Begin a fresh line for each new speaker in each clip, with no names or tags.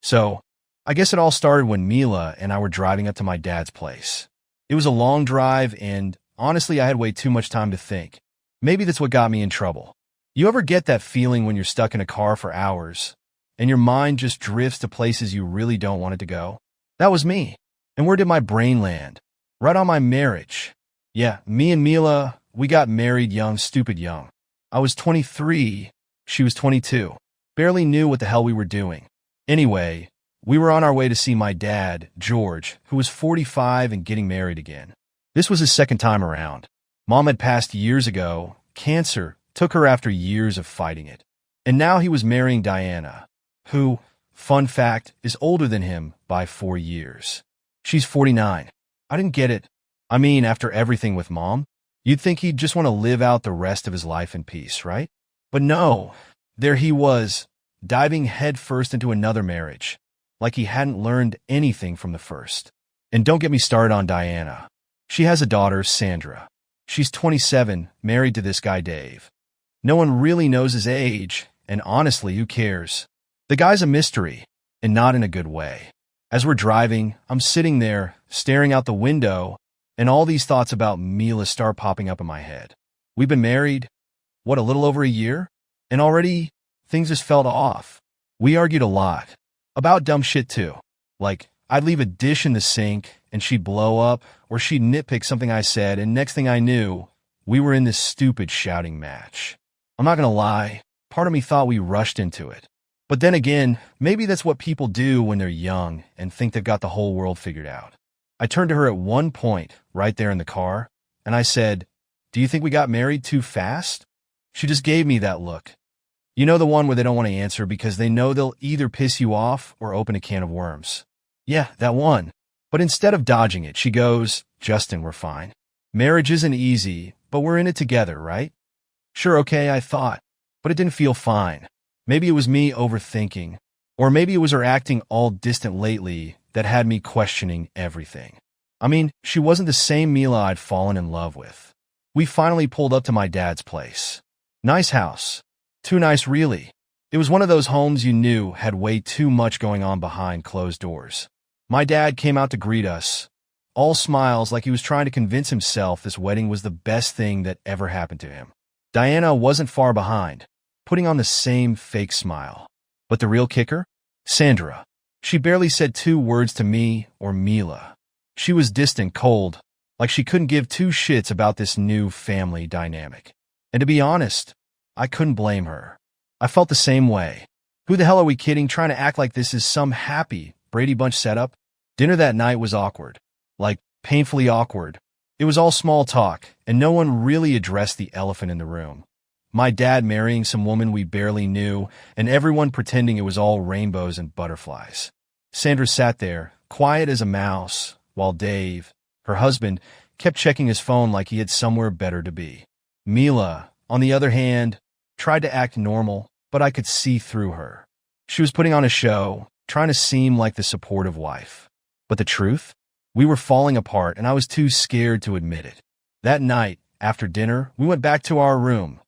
So, I guess it all started when Mila and I were driving up to my dad's place. It was a long drive, and honestly, I had way too much time to think. Maybe that's what got me in trouble. You ever get that feeling when you're stuck in a car for hours, and your mind just drifts to places you really don't want it to go? That was me. And where did my brain land? Right on my marriage. Yeah, me and Mila, we got married young, stupid young. I was 23, she was 22. Barely knew what the hell we were doing. Anyway, we were on our way to see my dad, George, who was 45 and getting married again. This was his second time around. Mom had passed years ago. Cancer took her after years of fighting it. And now he was marrying Diana, who, fun fact, is older than him by 4 years. She's 49. I didn't get it. I mean, after everything with Mom, you'd think he'd just want to live out the rest of his life in peace, right? But no, there he was, diving headfirst into another marriage, like he hadn't learned anything from the first. And don't get me started on Diana. She has a daughter, Sandra. She's 27, married to this guy, Dave. No one really knows his age, and honestly, who cares? The guy's a mystery, and not in a good way. As we're driving, I'm sitting there, staring out the window, and all these thoughts about Mila start popping up in my head. We've been married, a little over a year? And already, things just felt off. We argued a lot. About dumb shit, too. Like, I'd leave a dish in the sink, and she'd blow up, or she'd nitpick something I said, and next thing I knew, we were in this stupid shouting match. I'm not gonna lie, part of me thought we rushed into it. But then again, maybe that's what people do when they're young and think they've got the whole world figured out. I turned to her at one point, right there in the car, and I said, "Do you think we got married too fast?" She just gave me that look. You know, the one where they don't want to answer because they know they'll either piss you off or open a can of worms. Yeah, that one. But instead of dodging it, she goes, "Justin, we're fine. Marriage isn't easy, but we're in it together, right?" Sure, okay, I thought, but it didn't feel fine. Maybe it was me overthinking, or maybe it was her acting all distant lately that had me questioning everything. I mean, she wasn't the same Mila I'd fallen in love with. We finally pulled up to my dad's place. Nice house. Too nice, really. It was one of those homes you knew had way too much going on behind closed doors. My dad came out to greet us, all smiles, like he was trying to convince himself this wedding was the best thing that ever happened to him. Diana wasn't far behind, putting on the same fake smile. But the real kicker? Sandra. She barely said 2 words to me or Mila. She was distant, cold, like she couldn't give 2 shits about this new family dynamic. And to be honest, I couldn't blame her. I felt the same way. Who the hell are we kidding, trying to act like this is some happy Brady Bunch setup? Dinner that night was awkward. Like, painfully awkward. It was all small talk, and no one really addressed the elephant in the room. My dad marrying some woman we barely knew, and everyone pretending it was all rainbows and butterflies. Sandra sat there, quiet as a mouse, while Dave, her husband, kept checking his phone like he had somewhere better to be. Mila, on the other hand, tried to act normal, but I could see through her. She was putting on a show, trying to seem like the supportive wife. But the truth? We were falling apart, and I was too scared to admit it. That night, after dinner, we went back to our room.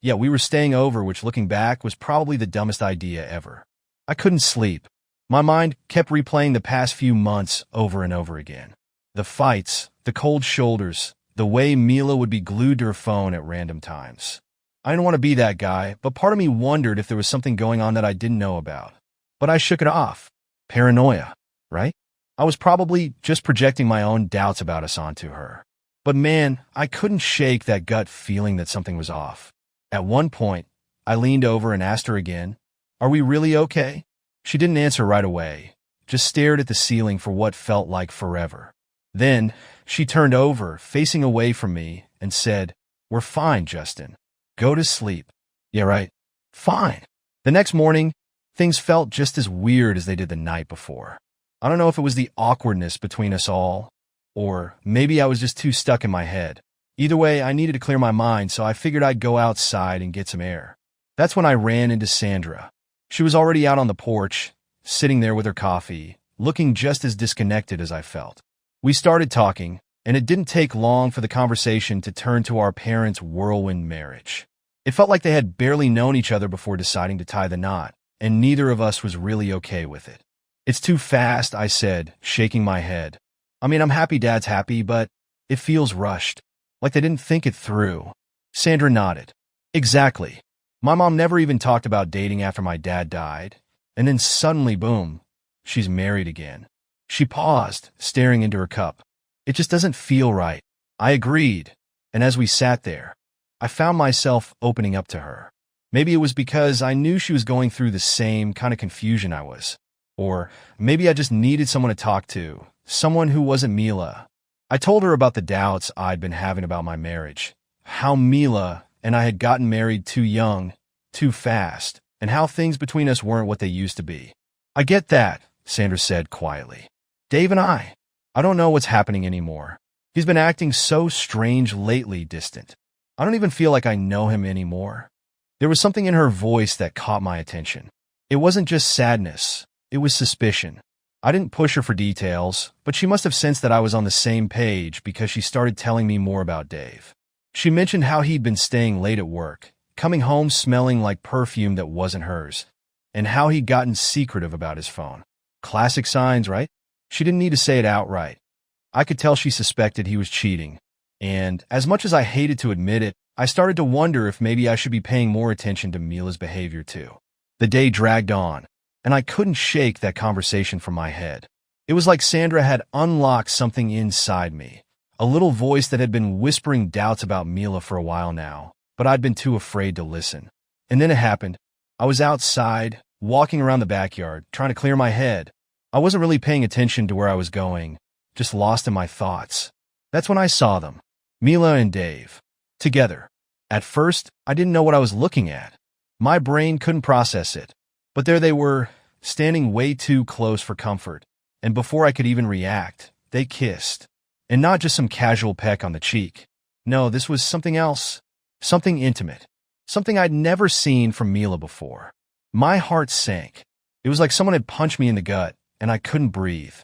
Yeah, we were staying over, which looking back was probably the dumbest idea ever. I couldn't sleep. My mind kept replaying the past few months over and over again. The fights, the cold shoulders, the way Mila would be glued to her phone at random times. I didn't want to be that guy, but part of me wondered if there was something going on that I didn't know about. But I shook it off. Paranoia, right? I was probably just projecting my own doubts about us onto her. But man, I couldn't shake that gut feeling that something was off. At one point, I leaned over and asked her again, "Are we really okay?" She didn't answer right away, just stared at the ceiling for what felt like forever. Then, she turned over, facing away from me, and said, "We're fine, Justin. Go to sleep." Yeah, right. Fine. The next morning, things felt just as weird as they did the night before. I don't know if it was the awkwardness between us all, or maybe I was just too stuck in my head. Either way, I needed to clear my mind, so I figured I'd go outside and get some air. That's when I ran into Sandra. She was already out on the porch, sitting there with her coffee, looking just as disconnected as I felt. We started talking, and it didn't take long for the conversation to turn to our parents' whirlwind marriage. It felt like they had barely known each other before deciding to tie the knot, and neither of us was really okay with it. It's too fast, I said, shaking my head. I mean, I'm happy Dad's happy, but it feels rushed. Like they didn't think it through. Sandra nodded. Exactly. My mom never even talked about dating after my dad died. And then suddenly, boom, she's married again. She paused, staring into her cup. It just doesn't feel right. I agreed. And as we sat there, I found myself opening up to her. Maybe it was because I knew she was going through the same kind of confusion I was. Or maybe I just needed someone to talk to, someone who wasn't Mila. I told her about the doubts I'd been having about my marriage, how Mila and I had gotten married too young, too fast, and how things between us weren't what they used to be. I get that, Sandra said quietly. Dave and I don't know what's happening anymore. He's been acting so strange lately, distant. I don't even feel like I know him anymore. There was something in her voice that caught my attention. It wasn't just sadness. It was suspicion. I didn't push her for details, but she must have sensed that I was on the same page because she started telling me more about Dave. She mentioned how he'd been staying late at work, coming home smelling like perfume that wasn't hers, and how he'd gotten secretive about his phone. Classic signs, right? She didn't need to say it outright. I could tell she suspected he was cheating, and as much as I hated to admit it, I started to wonder if maybe I should be paying more attention to Mila's behavior too. The day dragged on, and I couldn't shake that conversation from my head. It was like Sandra had unlocked something inside me, a little voice that had been whispering doubts about Mila for a while now, but I'd been too afraid to listen. And then it happened. I was outside, walking around the backyard, trying to clear my head. I wasn't really paying attention to where I was going, just lost in my thoughts. That's when I saw them, Mila and Dave, together. At first, I didn't know what I was looking at. My brain couldn't process it. But there they were, standing way too close for comfort, and before I could even react, they kissed. And not just some casual peck on the cheek. No, this was something else, something intimate, something I'd never seen from Mila before. My heart sank. It was like someone had punched me in the gut, and I couldn't breathe.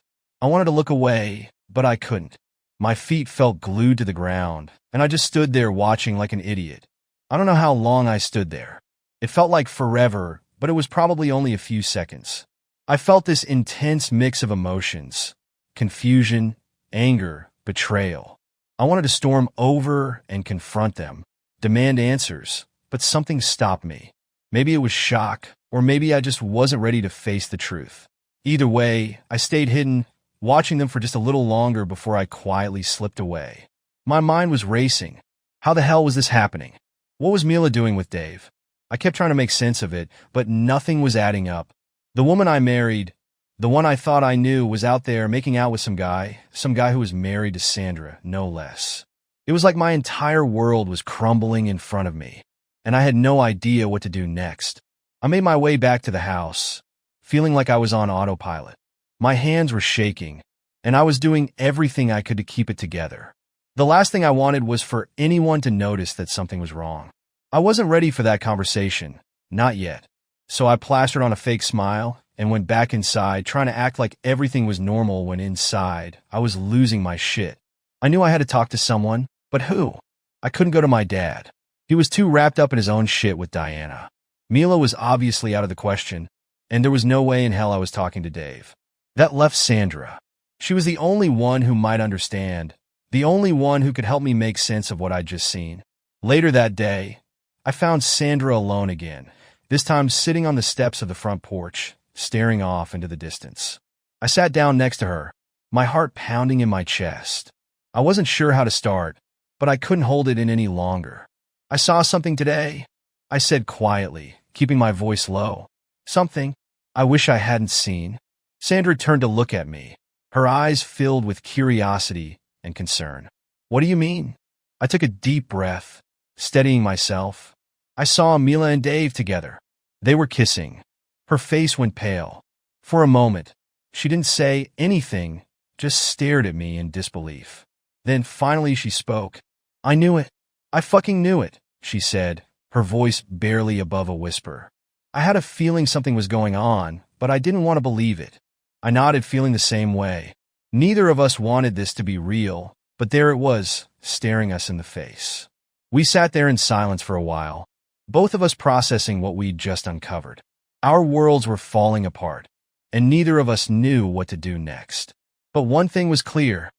I wanted to look away, but I couldn't. My feet felt glued to the ground, and I just stood there watching like an idiot. I don't know how long I stood there. It felt like forever, but it was probably only a few seconds. I felt this intense mix of emotions, confusion, anger, betrayal. I wanted to storm over and confront them, demand answers, but something stopped me. Maybe it was shock, or maybe I just wasn't ready to face the truth. Either way, I stayed hidden, watching them for just a little longer before I quietly slipped away. My mind was racing. How the hell was this happening? What was Mila doing with Dave? I kept trying to make sense of it, but nothing was adding up. The woman I married, the one I thought I knew, was out there making out with some guy who was married to Sandra, no less. It was like my entire world was crumbling in front of me, and I had no idea what to do next. I made my way back to the house, feeling like I was on autopilot. My hands were shaking, and I was doing everything I could to keep it together. The last thing I wanted was for anyone to notice that something was wrong. I wasn't ready for that conversation, not yet. So I plastered on a fake smile and went back inside, trying to act like everything was normal when inside I was losing my shit. I knew I had to talk to someone, but who? I couldn't go to my dad. He was too wrapped up in his own shit with Diana. Mila was obviously out of the question, and there was no way in hell I was talking to Dave. That left Sandra. She was the only one who might understand, the only one who could help me make sense of what I'd just seen. Later that day, I found Sandra alone again, this time sitting on the steps of the front porch, staring off into the distance. I sat down next to her, my heart pounding in my chest. I wasn't sure how to start, but I couldn't hold it in any longer. I saw something today, I said quietly, keeping my voice low. Something I wish I hadn't seen. Sandra turned to look at me, her eyes filled with curiosity and concern. What do you mean? I took a deep breath, steadying myself. I saw Mila and Dave together. They were kissing. Her face went pale. For a moment, she didn't say anything, just stared at me in disbelief. Then finally she spoke. I knew it. I fucking knew it, she said, her voice barely above a whisper. I had a feeling something was going on, but I didn't want to believe it. I nodded, feeling the same way. Neither of us wanted this to be real, but there it was, staring us in the face. We sat there in silence for a while, both of us processing what we'd just uncovered. Our worlds were falling apart, and neither of us knew what to do next. But one thing was clear.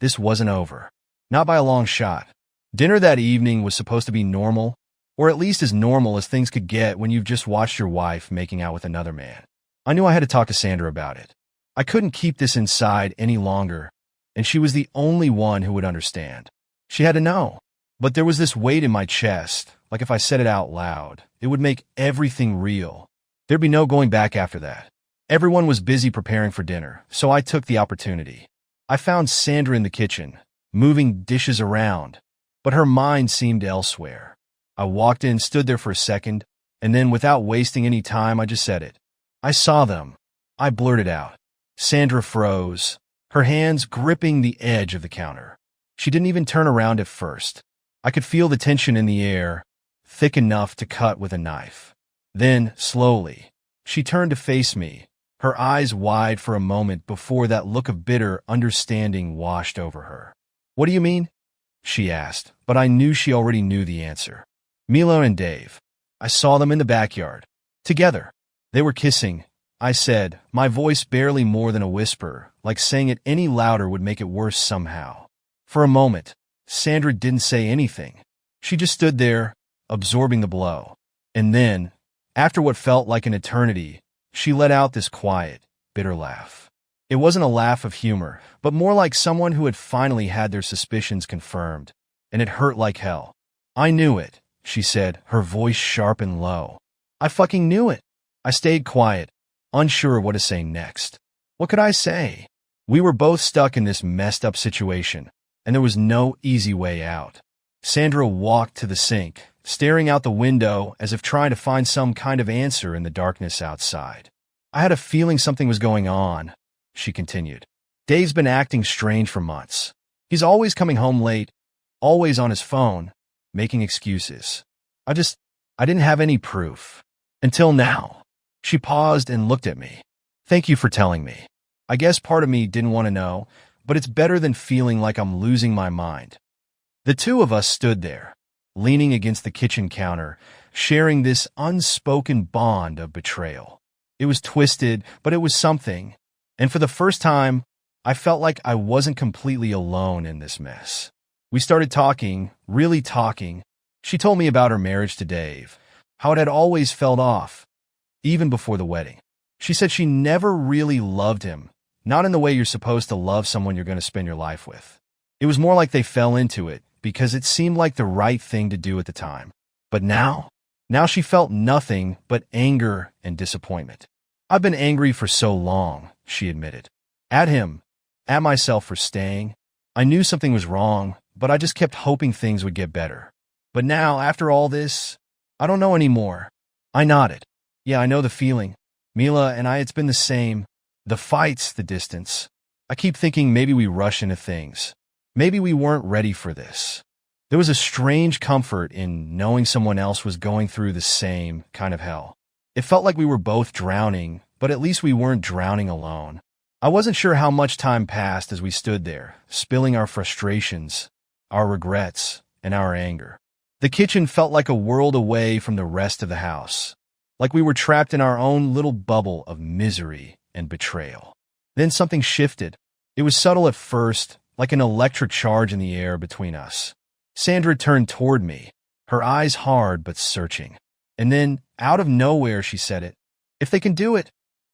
This wasn't over. Not by a long shot. Dinner that evening was supposed to be normal, or at least as normal as things could get when you've just watched your wife making out with another man. I knew I had to talk to Sandra about it. I couldn't keep this inside any longer, and she was the only one who would understand. She had to know. But there was this weight in my chest, like if I said it out loud, it would make everything real. There'd be no going back after that. Everyone was busy preparing for dinner, so I took the opportunity. I found Sandra in the kitchen, moving dishes around, but her mind seemed elsewhere. I walked in, stood there for a second, and then without wasting any time, I just said it. I saw them. I blurted out. Sandra froze, her hands gripping the edge of the counter. She didn't even turn around at first. I could feel the tension in the air, thick enough to cut with a knife. Then, slowly, she turned to face me, her eyes wide for a moment before that look of bitter understanding washed over her. "What do you mean?" she asked, but I knew she already knew the answer. "Mila and Dave. I saw them in the backyard. Together. They were kissing," I said, my voice barely more than a whisper, like saying it any louder would make it worse somehow. For a moment, Sandra didn't say anything. She just stood there, absorbing the blow. And then, after what felt like an eternity, she let out this quiet, bitter laugh. It wasn't a laugh of humor, but more like someone who had finally had their suspicions confirmed, and it hurt like hell. "I knew it," she said, her voice sharp and low. "I fucking knew it." I stayed quiet, unsure of what to say next. What could I say? We were both stuck in this messed up situation, and there was no easy way out. Sandra walked to the sink, staring out the window as if trying to find some kind of answer in the darkness outside. "I had a feeling something was going on," she continued. "Dave's been acting strange for months. He's always coming home late, always on his phone, making excuses. I didn't have any proof. Until now." She paused and looked at me. "Thank you for telling me. I guess part of me didn't want to know, but it's better than feeling like I'm losing my mind." The two of us stood there, leaning against the kitchen counter, sharing this unspoken bond of betrayal. It was twisted, but it was something. And for the first time, I felt like I wasn't completely alone in this mess. We started talking, really talking. She told me about her marriage to Dave, how it had always felt off, even before the wedding. She said she never really loved him, not in the way you're supposed to love someone you're going to spend your life with. It was more like they fell into it, because it seemed like the right thing to do at the time. But now she felt nothing but anger and disappointment. "I've been angry for so long," she admitted. At him, at myself for staying. I knew something was wrong, but I just kept hoping things would get better. But now, after all this, I don't know anymore. I nodded. "Yeah, I know the feeling. Mila and I, it's been the same. The fights, the distance. I keep thinking maybe we rush into things. Maybe we weren't ready for this." There was a strange comfort in knowing someone else was going through the same kind of hell. It felt like we were both drowning, but at least we weren't drowning alone. I wasn't sure how much time passed as we stood there, spilling our frustrations, our regrets, and our anger. The kitchen felt like a world away from the rest of the house, like we were trapped in our own little bubble of misery and betrayal. Then something shifted. It was subtle at first, like an electric charge in the air between us. Sandra turned toward me, her eyes hard but searching. And then, out of nowhere, she said it. "If they can do it,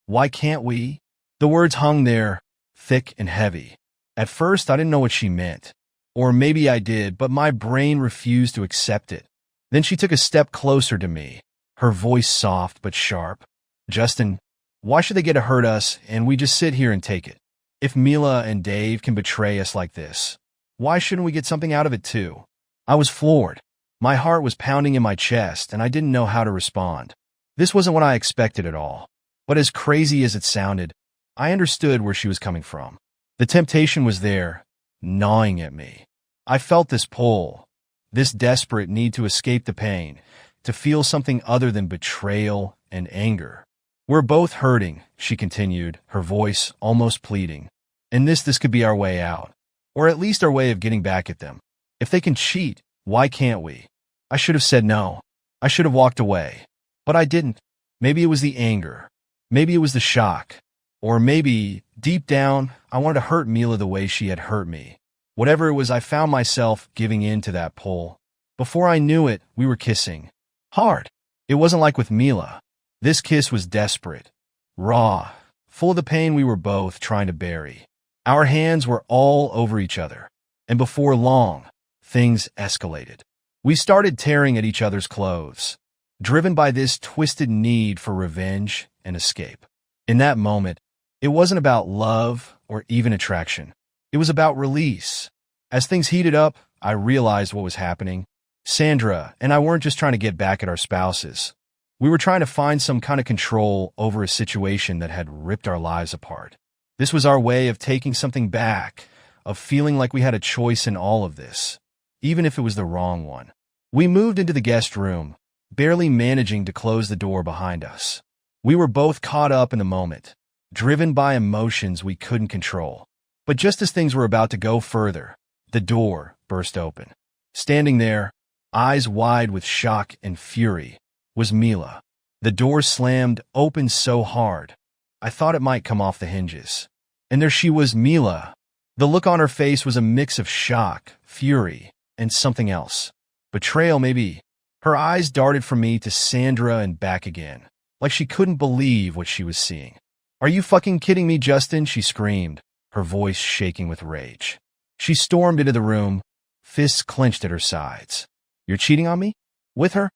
why can't we?" The words hung there, thick and heavy. At first, I didn't know what she meant. Or maybe I did, but my brain refused to accept it. Then she took a step closer to me, her voice soft but sharp. "Justin, why should they get to hurt us and we just sit here and take it? If Mila and Dave can betray us like this, why shouldn't we get something out of it too?" I was floored. My heart was pounding in my chest, and I didn't know how to respond. This wasn't what I expected at all. But as crazy as it sounded, I understood where she was coming from. The temptation was there, gnawing at me. I felt this pull, this desperate need to escape the pain, to feel something other than betrayal and anger. "We're both hurting," she continued, her voice almost pleading. "And this could be our way out, or at least our way of getting back at them. If they can cheat, why can't we?" I should have said no. I should have walked away. But I didn't. Maybe it was the anger. Maybe it was the shock. Or maybe, deep down, I wanted to hurt Mila the way she had hurt me. Whatever it was, I found myself giving in to that pull. Before I knew it, we were kissing. Hard. It wasn't like with Mila. This kiss was desperate, raw, full of the pain we were both trying to bury. Our hands were all over each other. And before long, things escalated. We started tearing at each other's clothes, driven by this twisted need for revenge and escape. In that moment, it wasn't about love or even attraction. It was about release. As things heated up, I realized what was happening. Sandra and I weren't just trying to get back at our spouses. We were trying to find some kind of control over a situation that had ripped our lives apart. This was our way of taking something back, of feeling like we had a choice in all of this, even if it was the wrong one. We moved into the guest room, barely managing to close the door behind us. We were both caught up in the moment, driven by emotions we couldn't control. But just as things were about to go further, the door burst open. Standing there, eyes wide with shock and fury, was Mila. The door slammed open so hard, I thought it might come off the hinges. And there she was, Mila. The look on her face was a mix of shock, fury, and something else. Betrayal, maybe. Her eyes darted from me to Sandra and back again, like she couldn't believe what she was seeing. "Are you fucking kidding me, Justin?" she screamed, her voice shaking with rage. She stormed into the room, fists clenched at her sides. "You're cheating on me? With her?"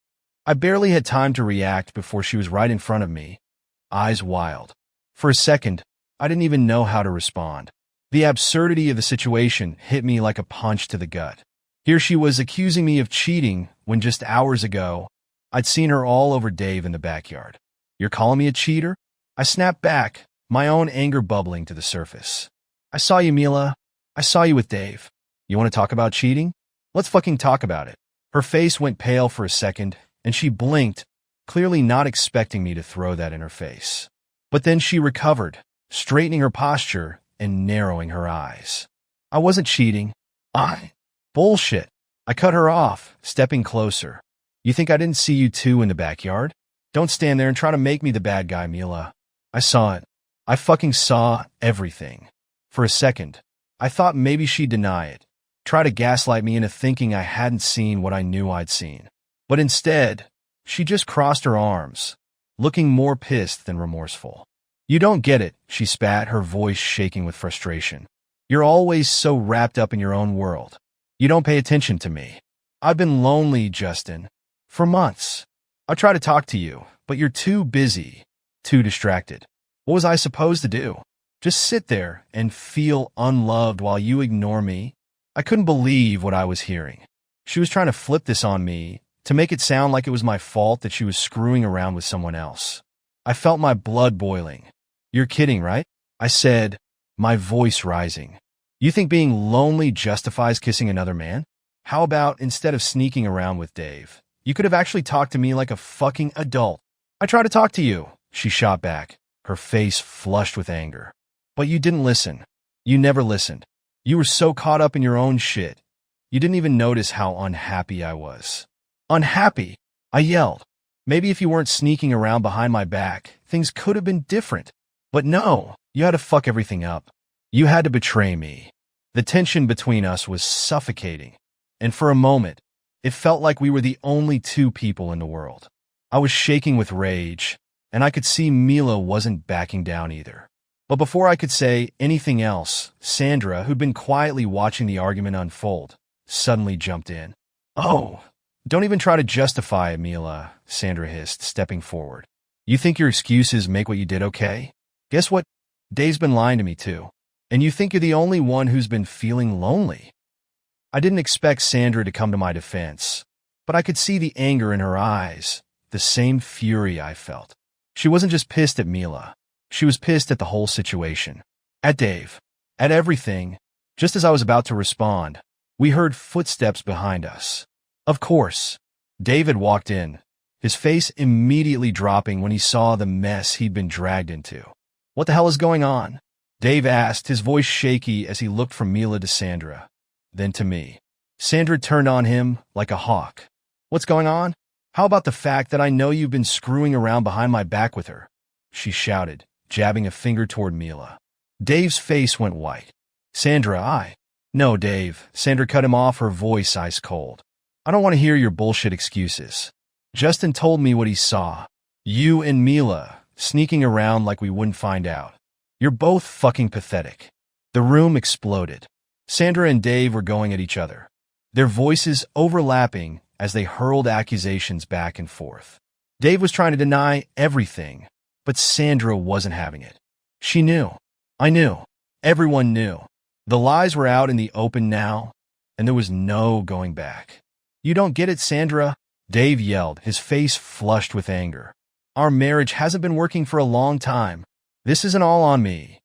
I barely had time to react before she was right in front of me, eyes wild. For a second, I didn't even know how to respond. The absurdity of the situation hit me like a punch to the gut. Here she was accusing me of cheating when just hours ago, I'd seen her all over Dave in the backyard. "You're calling me a cheater?" I snapped back, my own anger bubbling to the surface. "I saw you, Mila. I saw you with Dave. You want to talk about cheating? Let's fucking talk about it." Her face went pale for a second, and she blinked, clearly not expecting me to throw that in her face. But then she recovered, straightening her posture and narrowing her eyes. "I wasn't cheating. Bullshit." I cut her off, stepping closer. "You think I didn't see you two in the backyard? Don't stand there and try to make me the bad guy, Mila. I saw it. I fucking saw everything." For a second, I thought maybe she'd deny it, try to gaslight me into thinking I hadn't seen what I knew I'd seen. But instead, she just crossed her arms, looking more pissed than remorseful. "You don't get it," she spat, her voice shaking with frustration. "You're always so wrapped up in your own world. You don't pay attention to me. I've been lonely, Justin, for months. I try to talk to you, but you're too busy, too distracted. What was I supposed to do? Just sit there and feel unloved while you ignore me?" I couldn't believe what I was hearing. She was trying to flip this on me, to make it sound like it was my fault that she was screwing around with someone else. I felt my blood boiling. "You're kidding, right?" I said, my voice rising. "You think being lonely justifies kissing another man? How about instead of sneaking around with Dave, you could have actually talked to me like a fucking adult?" "I tried to talk to you," she shot back, her face flushed with anger. "But you didn't listen. You never listened. You were so caught up in your own shit. You didn't even notice how unhappy I was." "Unhappy?" I yelled. "Maybe if you weren't sneaking around behind my back, things could have been different. But no, you had to fuck everything up. You had to betray me." The tension between us was suffocating, and for a moment, it felt like we were the only two people in the world. I was shaking with rage, and I could see Mila wasn't backing down either. But before I could say anything else, Sandra, who'd been quietly watching the argument unfold, suddenly jumped in. "Oh, don't even try to justify it, Mila," Sandra hissed, stepping forward. "You think your excuses make what you did okay? Guess what? Dave's been lying to me too. And you think you're the only one who's been feeling lonely." I didn't expect Sandra to come to my defense, but I could see the anger in her eyes, the same fury I felt. She wasn't just pissed at Mila. She was pissed at the whole situation. At Dave. At everything. Just as I was about to respond, we heard footsteps behind us. Of course, David walked in, his face immediately dropping when he saw the mess he'd been dragged into. "What the hell is going on?" Dave asked, his voice shaky as he looked from Mila to Sandra, then to me. Sandra turned on him like a hawk. "What's going on? How about the fact that I know you've been screwing around behind my back with her?" she shouted, jabbing a finger toward Mila. Dave's face went white. Sandra. No, Dave. Sandra cut him off, her voice ice cold. I don't want to hear your bullshit excuses. Justin told me what he saw. You and Mila sneaking around like we wouldn't find out. You're both fucking pathetic. The room exploded. Sandra and Dave were going at each other, their voices overlapping as they hurled accusations back and forth. Dave was trying to deny everything, but Sandra wasn't having it. She knew. I knew. Everyone knew. The lies were out in the open now, and there was no going back. You don't get it, Sandra, Dave yelled, his face flushed with anger. Our marriage hasn't been working for a long time. This isn't all on me.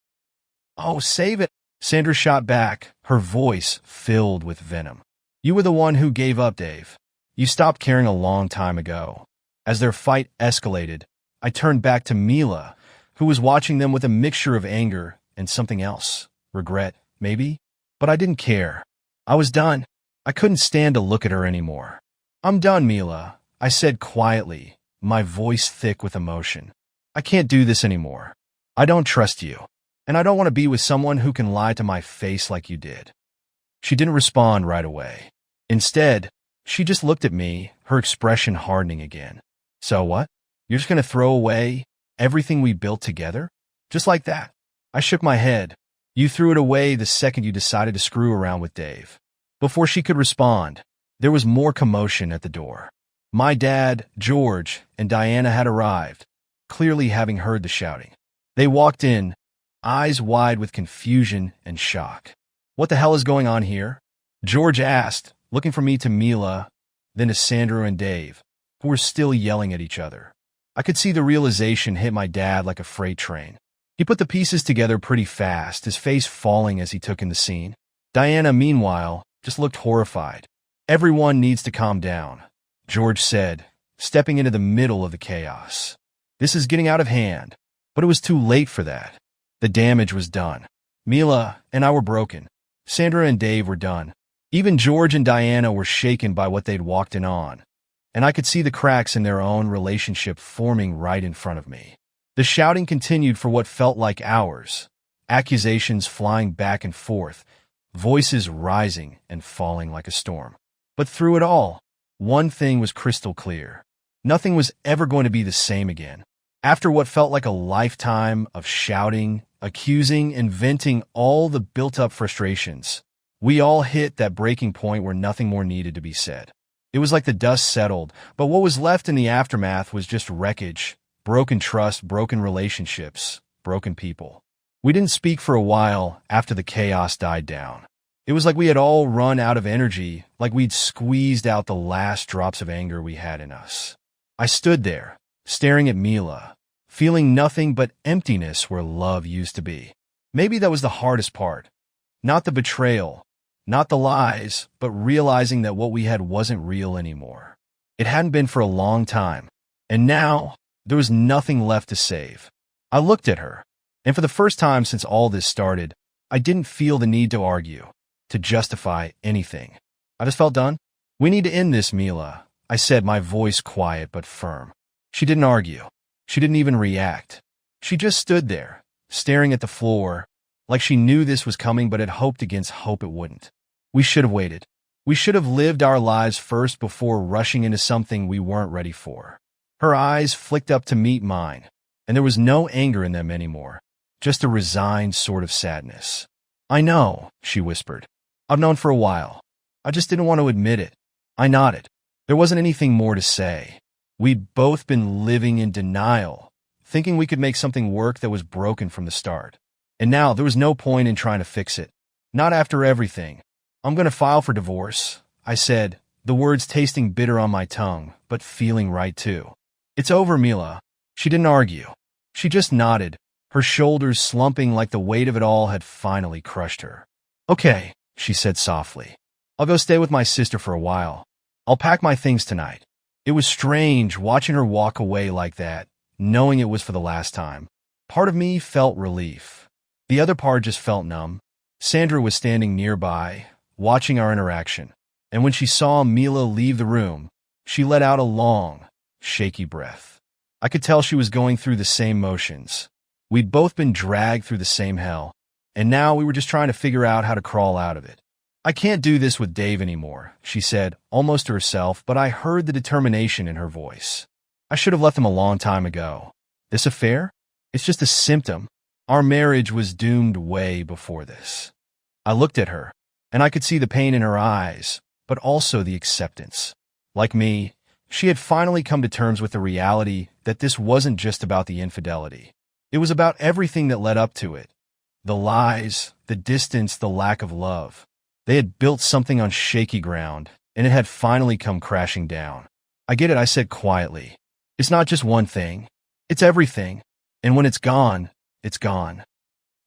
Oh, save it, Sandra shot back, her voice filled with venom. You were the one who gave up, Dave. You stopped caring a long time ago. As their fight escalated, I turned back to Mila, who was watching them with a mixture of anger and something else. Regret, maybe? But I didn't care. I was done. I couldn't stand to look at her anymore. I'm done, Mila, I said quietly, my voice thick with emotion. I can't do this anymore. I don't trust you. And I don't want to be with someone who can lie to my face like you did. She didn't respond right away. Instead, she just looked at me, her expression hardening again. So what? You're just going to throw away everything we built together? Just like that? I shook my head. You threw it away the second you decided to screw around with Dave. Before she could respond, there was more commotion at the door. My dad, George, and Diana had arrived, clearly having heard the shouting. They walked in, eyes wide with confusion and shock. What the hell is going on here? George asked, looking from me to Mila, then to Sandra and Dave, who were still yelling at each other. I could see the realization hit my dad like a freight train. He put the pieces together pretty fast, his face falling as he took in the scene. Diana, meanwhile, just looked horrified. Everyone needs to calm down, George said, stepping into the middle of the chaos. This is getting out of hand, but it was too late for that. The damage was done. Mila and I were broken. Sandra and Dave were done. Even George and Diana were shaken by what they'd walked in on, and I could see the cracks in their own relationship forming right in front of me. The shouting continued for what felt like hours, accusations flying back and forth, voices rising and falling like a storm. But through it all, one thing was crystal clear. Nothing was ever going to be the same again. After what felt like a lifetime of shouting, accusing, and venting all the built-up frustrations, we all hit that breaking point where nothing more needed to be said. It was like the dust settled, but what was left in the aftermath was just wreckage, broken trust, broken relationships, broken people. We didn't speak for a while after the chaos died down. It was like we had all run out of energy, like we'd squeezed out the last drops of anger we had in us. I stood there, staring at Mila, feeling nothing but emptiness where love used to be. Maybe that was the hardest part. Not the betrayal, not the lies, but realizing that what we had wasn't real anymore. It hadn't been for a long time, and now there was nothing left to save. I looked at her, and for the first time since all this started, I didn't feel the need to argue, to justify anything. I just felt done. We need to end this, Mila, I said, my voice quiet but firm. She didn't argue. She didn't even react. She just stood there, staring at the floor, like she knew this was coming but had hoped against hope it wouldn't. We should have waited. We should have lived our lives first before rushing into something we weren't ready for. Her eyes flicked up to meet mine, and there was no anger in them anymore, just a resigned sort of sadness. I know, she whispered. I've known for a while. I just didn't want to admit it. I nodded. There wasn't anything more to say. We'd both been living in denial, thinking we could make something work that was broken from the start. And now there was no point in trying to fix it. Not after everything. I'm going to file for divorce, I said, the words tasting bitter on my tongue, but feeling right too. It's over, Mila. She didn't argue. She just nodded, her shoulders slumping like the weight of it all had finally crushed her. Okay, she said softly. I'll go stay with my sister for a while. I'll pack my things tonight. It was strange watching her walk away like that, knowing it was for the last time. Part of me felt relief. The other part just felt numb. Sandra was standing nearby, watching our interaction, and when she saw Mila leave the room, she let out a long, shaky breath. I could tell she was going through the same motions. We'd both been dragged through the same hell, and now we were just trying to figure out how to crawl out of it. I can't do this with Dave anymore, she said, almost to herself, but I heard the determination in her voice. I should have left him a long time ago. This affair? It's just a symptom. Our marriage was doomed way before this. I looked at her, and I could see the pain in her eyes, but also the acceptance. Like me, she had finally come to terms with the reality that this wasn't just about the infidelity. It was about everything that led up to it. The lies, the distance, the lack of love. They had built something on shaky ground, and it had finally come crashing down. I get it, I said quietly. It's not just one thing. It's everything. And when it's gone, it's gone.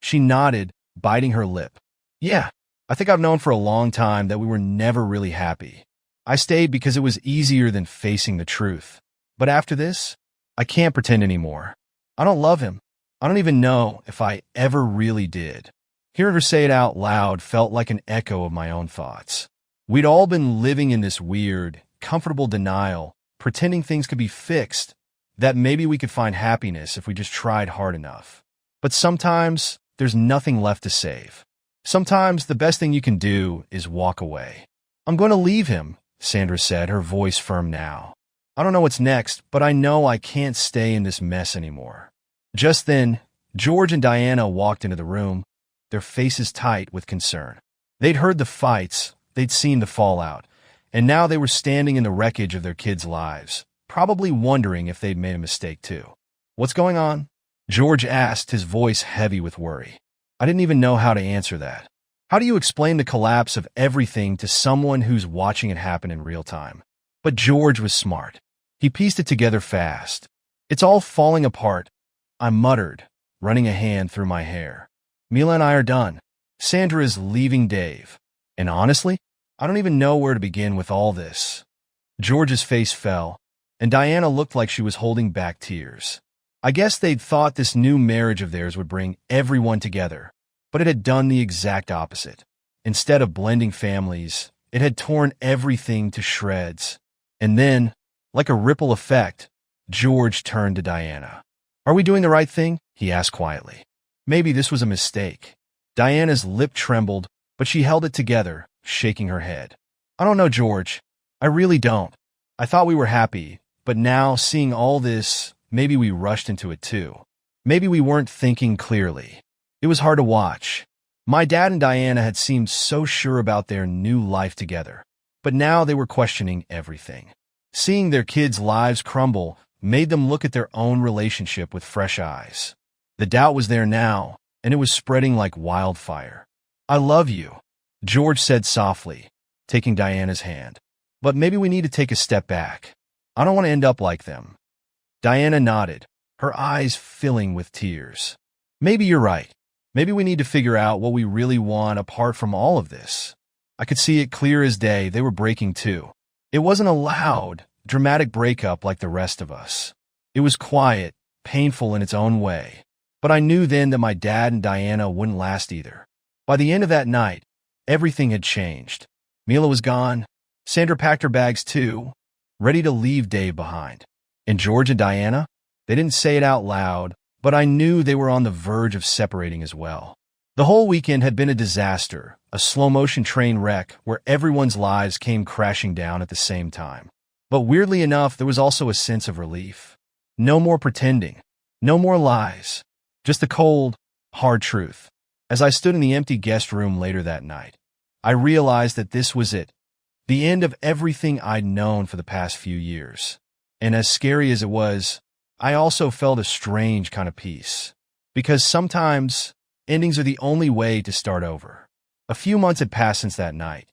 She nodded, biting her lip. Yeah, I think I've known for a long time that we were never really happy. I stayed because it was easier than facing the truth. But after this, I can't pretend anymore. I don't love him. I don't even know if I ever really did. Hearing her say it out loud felt like an echo of my own thoughts. We'd all been living in this weird, comfortable denial, pretending things could be fixed, that maybe we could find happiness if we just tried hard enough. But sometimes, there's nothing left to save. Sometimes, the best thing you can do is walk away. I'm going to leave him, Sandra said, her voice firm now. I don't know what's next, but I know I can't stay in this mess anymore. Just then, George and Diana walked into the room, their faces tight with concern. They'd heard the fights, they'd seen the fallout, and now they were standing in the wreckage of their kids' lives, probably wondering if they'd made a mistake too. What's going on? George asked, his voice heavy with worry. I didn't even know how to answer that. How do you explain the collapse of everything to someone who's watching it happen in real time? But George was smart. He pieced it together fast. It's all falling apart, I muttered, running a hand through my hair. Mila and I are done. Sandra is leaving Dave. And honestly, I don't even know where to begin with all this. George's face fell, and Diana looked like she was holding back tears. I guess they'd thought this new marriage of theirs would bring everyone together, but it had done the exact opposite. Instead of blending families, it had torn everything to shreds. And then, like a ripple effect, George turned to Diana. Are we doing the right thing? He asked quietly. Maybe this was a mistake. Diana's lip trembled, but she held it together, shaking her head. I don't know, George. I really don't. I thought we were happy, but now, seeing all this, maybe we rushed into it too. Maybe we weren't thinking clearly. It was hard to watch. My dad and Diana had seemed so sure about their new life together, but now they were questioning everything. Seeing their kids' lives crumble made them look at their own relationship with fresh eyes. The doubt was there now, and it was spreading like wildfire. I love you, George said softly, taking Diana's hand. But maybe we need to take a step back. I don't want to end up like them. Diana nodded, her eyes filling with tears. Maybe you're right. Maybe we need to figure out what we really want apart from all of this. I could see it clear as day they were breaking too. It wasn't a loud, dramatic breakup like the rest of us. It was quiet, painful in its own way. But I knew then that my dad and Diana wouldn't last either. By the end of that night, everything had changed. Mila was gone. Sandra packed her bags too, ready to leave Dave behind. And George and Diana? They didn't say it out loud, but I knew they were on the verge of separating as well. The whole weekend had been a disaster, a slow-motion train wreck where everyone's lives came crashing down at the same time. But weirdly enough, there was also a sense of relief. No more pretending. No more lies. Just the cold, hard truth. As I stood in the empty guest room later that night, I realized that this was it. The end of everything I'd known for the past few years. And as scary as it was, I also felt a strange kind of peace. Because sometimes, endings are the only way to start over. A few months had passed since that night.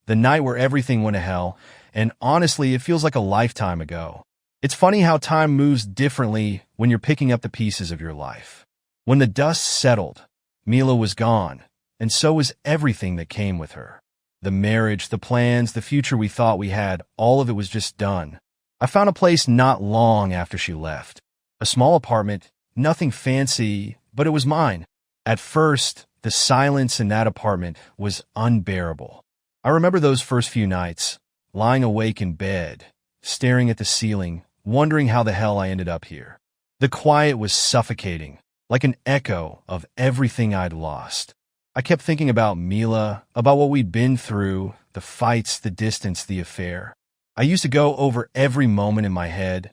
The night where everything went to hell, and honestly, it feels like a lifetime ago. It's funny how time moves differently when you're picking up the pieces of your life. When the dust settled, Mila was gone, and so was everything that came with her. The marriage, the plans, the future we thought we had, all of it was just done. I found a place not long after she left. A small apartment, nothing fancy, but it was mine. At first, the silence in that apartment was unbearable. I remember those first few nights, lying awake in bed, staring at the ceiling, wondering how the hell I ended up here. The quiet was suffocating, like an echo of everything I'd lost. I kept thinking about Mila, about what we'd been through, the fights, the distance, the affair. I used to go over every moment in my head,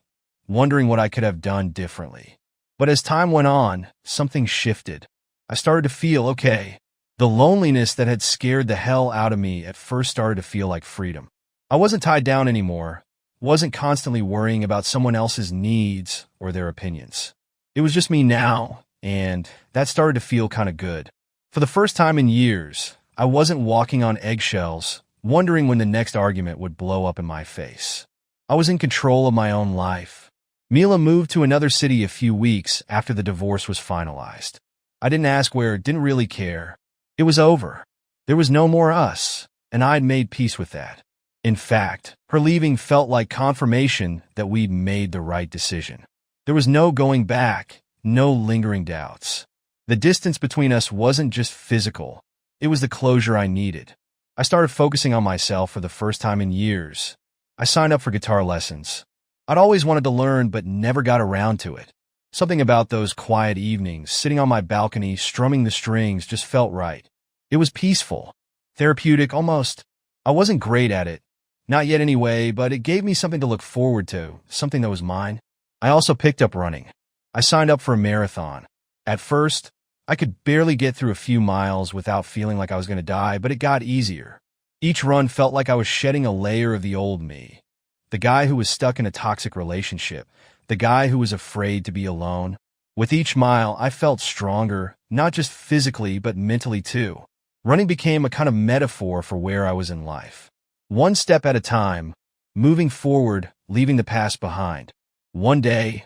wondering what I could have done differently. But as time went on, something shifted. I started to feel okay. The loneliness that had scared the hell out of me at first started to feel like freedom. I wasn't tied down anymore, wasn't constantly worrying about someone else's needs or their opinions. It was just me now, and that started to feel kind of good. For the first time in years, I wasn't walking on eggshells, wondering when the next argument would blow up in my face. I was in control of my own life. Mila moved to another city a few weeks after the divorce was finalized. I didn't ask where, didn't really care. It was over. There was no more us, and I'd made peace with that. In fact, her leaving felt like confirmation that we'd made the right decision. There was no going back, no lingering doubts. The distance between us wasn't just physical. It was the closure I needed. I started focusing on myself for the first time in years. I signed up for guitar lessons. I'd always wanted to learn but never got around to it. Something about those quiet evenings, sitting on my balcony, strumming the strings, just felt right. It was peaceful, therapeutic almost. I wasn't great at it, not yet anyway, but it gave me something to look forward to, something that was mine. I also picked up running. I signed up for a marathon. At first, I could barely get through a few miles without feeling like I was going to die, but it got easier. Each run felt like I was shedding a layer of the old me. The guy who was stuck in a toxic relationship. The guy who was afraid to be alone. With each mile, I felt stronger, not just physically, but mentally too. Running became a kind of metaphor for where I was in life. One step at a time, moving forward, leaving the past behind. One day,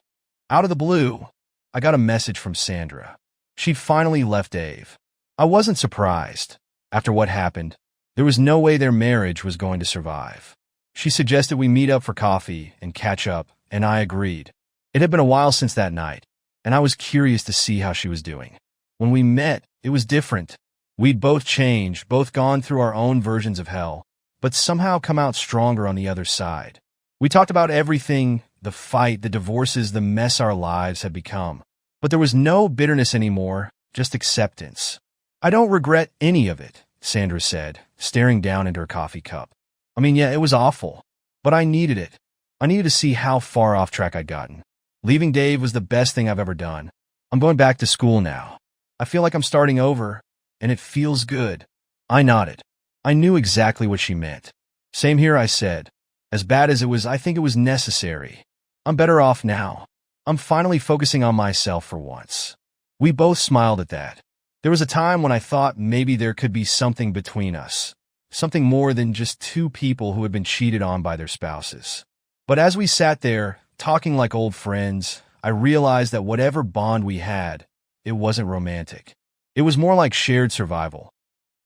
out of the blue, I got a message from Sandra. She'd finally left Dave. I wasn't surprised. After what happened, there was no way their marriage was going to survive. She suggested we meet up for coffee and catch up, and I agreed. It had been a while since that night, and I was curious to see how she was doing. When we met, it was different. We'd both changed, both gone through our own versions of hell, but somehow come out stronger on the other side. We talked about everything, the fight, the divorces, the mess our lives had become. But there was no bitterness anymore, just acceptance. I don't regret any of it, Sandra said, staring down into her coffee cup. I mean, yeah, it was awful, but I needed it. I needed to see how far off track I'd gotten. Leaving Dave was the best thing I've ever done. I'm going back to school now. I feel like I'm starting over, and it feels good. I nodded. I knew exactly what she meant. Same here, I said. As bad as it was, I think it was necessary. I'm better off now. I'm finally focusing on myself for once. We both smiled at that. There was a time when I thought maybe there could be something between us. Something more than just two people who had been cheated on by their spouses. But as we sat there, talking like old friends, I realized that whatever bond we had, it wasn't romantic. It was more like shared survival.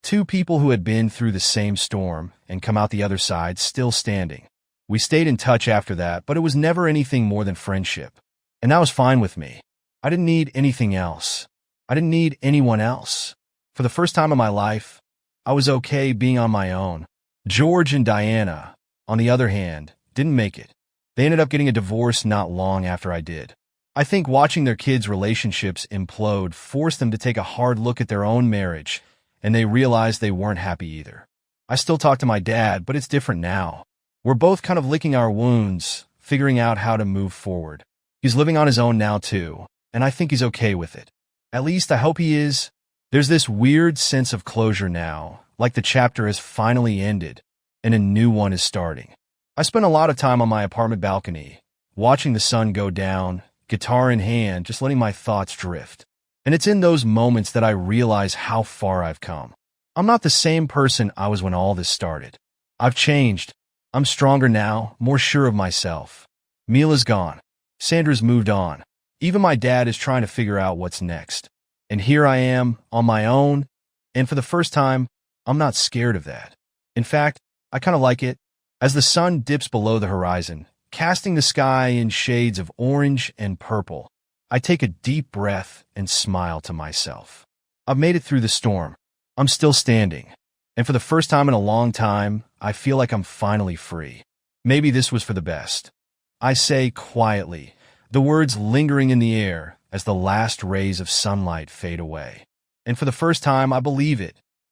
Two people who had been through the same storm and come out the other side still standing. We stayed in touch after that, but it was never anything more than friendship. And that was fine with me. I didn't need anything else. I didn't need anyone else. For the first time in my life, I was okay being on my own. George and Diana, on the other hand, didn't make it. They ended up getting a divorce not long after I did. I think watching their kids' relationships implode forced them to take a hard look at their own marriage, and they realized they weren't happy either. I still talk to my dad, but it's different now. We're both kind of licking our wounds, figuring out how to move forward. He's living on his own now too, and I think he's okay with it. At least I hope he is. There's this weird sense of closure now, like the chapter has finally ended, and a new one is starting. I spent a lot of time on my apartment balcony, watching the sun go down, guitar in hand, just letting my thoughts drift. And it's in those moments that I realize how far I've come. I'm not the same person I was when all this started. I've changed. I'm stronger now, more sure of myself. Mila's gone. Sandra's moved on. Even my dad is trying to figure out what's next. And here I am, on my own, and for the first time, I'm not scared of that. In fact, I kind of like it. As the sun dips below the horizon, casting the sky in shades of orange and purple, I take a deep breath and smile to myself. I've made it through the storm. I'm still standing. And for the first time in a long time, I feel like I'm finally free. Maybe this was for the best. I say quietly, the words lingering in the air, as the last rays of sunlight fade away. And for the first time, I believe it.